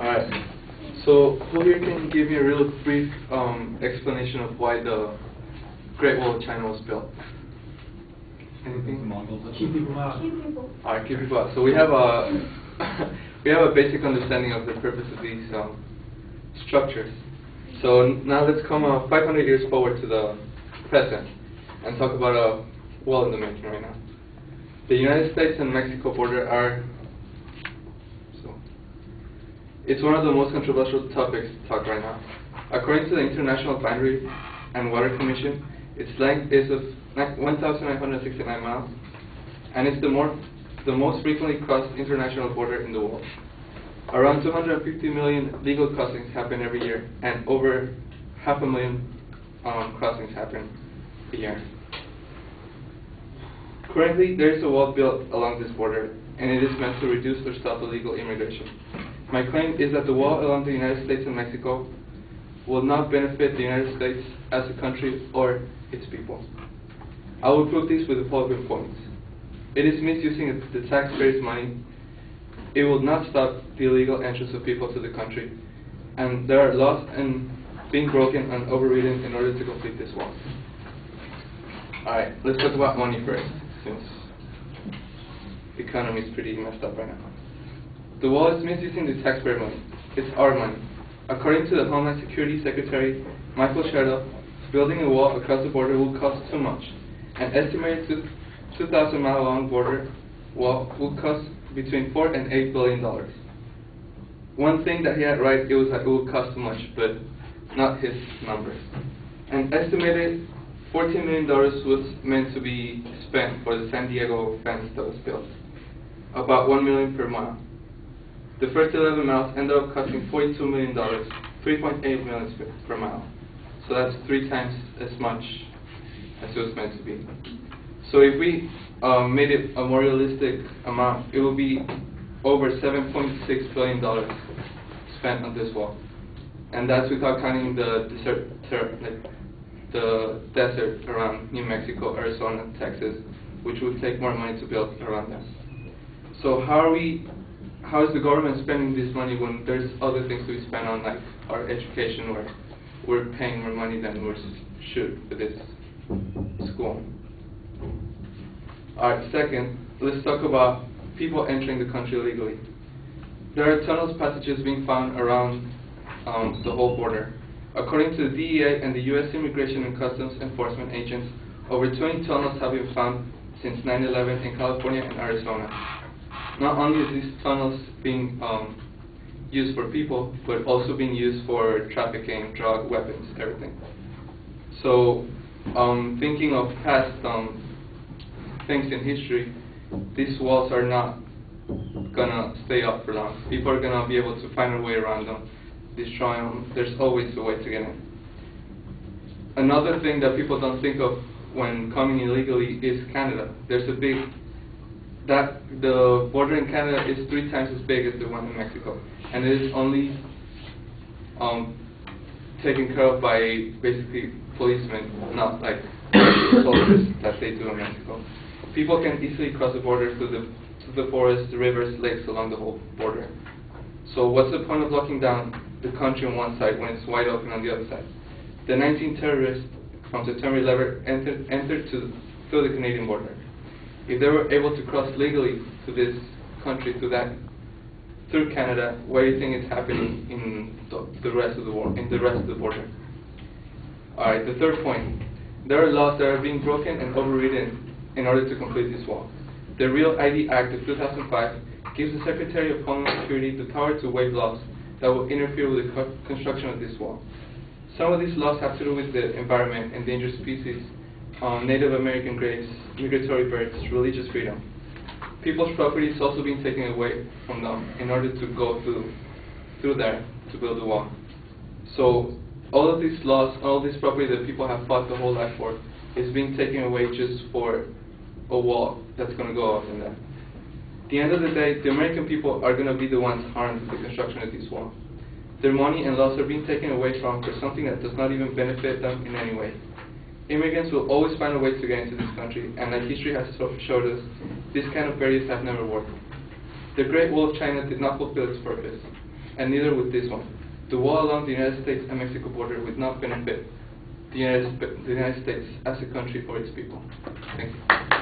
Alright, so who here can give me a real brief explanation of why the Great Wall of China was built? Anything? Keep people out. Alright, keep people out. So we have a we have a basic understanding of the purpose of these structures. So now let's come 500 years forward to the present and talk about a wall in the making right now. The United States and Mexico border are, it's one of the most controversial topics to talk right now. According to the International Boundary and Water Commission, its length is of 1,969 miles, and it's the most frequently crossed international border in the world. Around 250 million legal crossings happen every year, and over 500,000 crossings happen a year. Currently, there is a wall built along this border, and it is meant to reduce or stop illegal immigration. My claim is that the wall along the United States and Mexico will not benefit the United States as a country or its people. I will prove this with the following points. It is misusing the taxpayers' money. It will not stop the illegal entrance of people to the country. And there are laws being broken and overridden in order to complete this wall. Alright, let's talk about money first, since the economy is pretty messed up right now. The wall is misusing the taxpayer money. It's our money. According to the Homeland Security Secretary, Michael Sherrill, building a wall across the border will cost too much. An estimated 2,000-mile long border wall will cost between $4 and $8 billion. One thing that he had right, it was that it would cost too much, but not his numbers. An estimated $14 million was meant to be spent for the San Diego fence that was built, about $1 million per mile. The first 11 miles ended up costing $42 million, $3.8 million per mile. So that's 3 times as much as it was meant to be. So if we made it a more realistic amount, it will be over $7.6 billion spent on this wall. And that's without counting the desert around New Mexico, Arizona, Texas, which would take more money to build around them. So how is the government spending this money when there's other things to be spent on, like our education, where we're paying more money than we should for this school? Alright, second, let's talk about people entering the country illegally. There are tunnels passages being found around the whole border. According to the DEA and the U.S. Immigration and Customs Enforcement agents, over 20 tunnels have been found since 9/11 in California and Arizona. Not only are these tunnels being used for people, but also being used for trafficking, drug, weapons, everything. So, thinking of past things in history, these walls are not gonna stay up for long. People are gonna be able to find a way around them, destroy them. There's always a way to get in. Another thing that people don't think of when coming illegally is Canada. There's a big the border in Canada is 3 times as big as the one in Mexico, and it is only taken care of by basically policemen, not like soldiers that they do in Mexico. People can easily cross the border through the forests, rivers, lakes along the whole border. So what's the point of locking down the country on one side when it's wide open on the other side? The 19 terrorists from September 11 entered through the Canadian border. If they were able to cross legally to this country, through Canada, what do you think is happening in the rest of the world, in the rest of the border? Alright, the third point. There are laws that are being broken and overridden in order to complete this wall. The Real ID Act of 2005 gives the Secretary of Homeland Security the power to waive laws that will interfere with the construction of this wall. Some of these laws have to do with the environment, endangered species, Native American graves, migratory birds, religious freedom. People's property is also being taken away from them in order to go through there to build the wall. So all of these laws, all this property that people have fought the whole life for is being taken away just for a wall that's going to go up in there. At the end of the day, the American people are going to be the ones harmed with the construction of this wall. Their money and laws are being taken away from for something that does not even benefit them in any way. Immigrants will always find a way to get into this country, and like history has showed us, this kind of barriers have never worked. The Great Wall of China did not fulfill its purpose. and neither would this one. The wall along the United States and Mexico border would not benefit the United States as a country or its people. Thank you.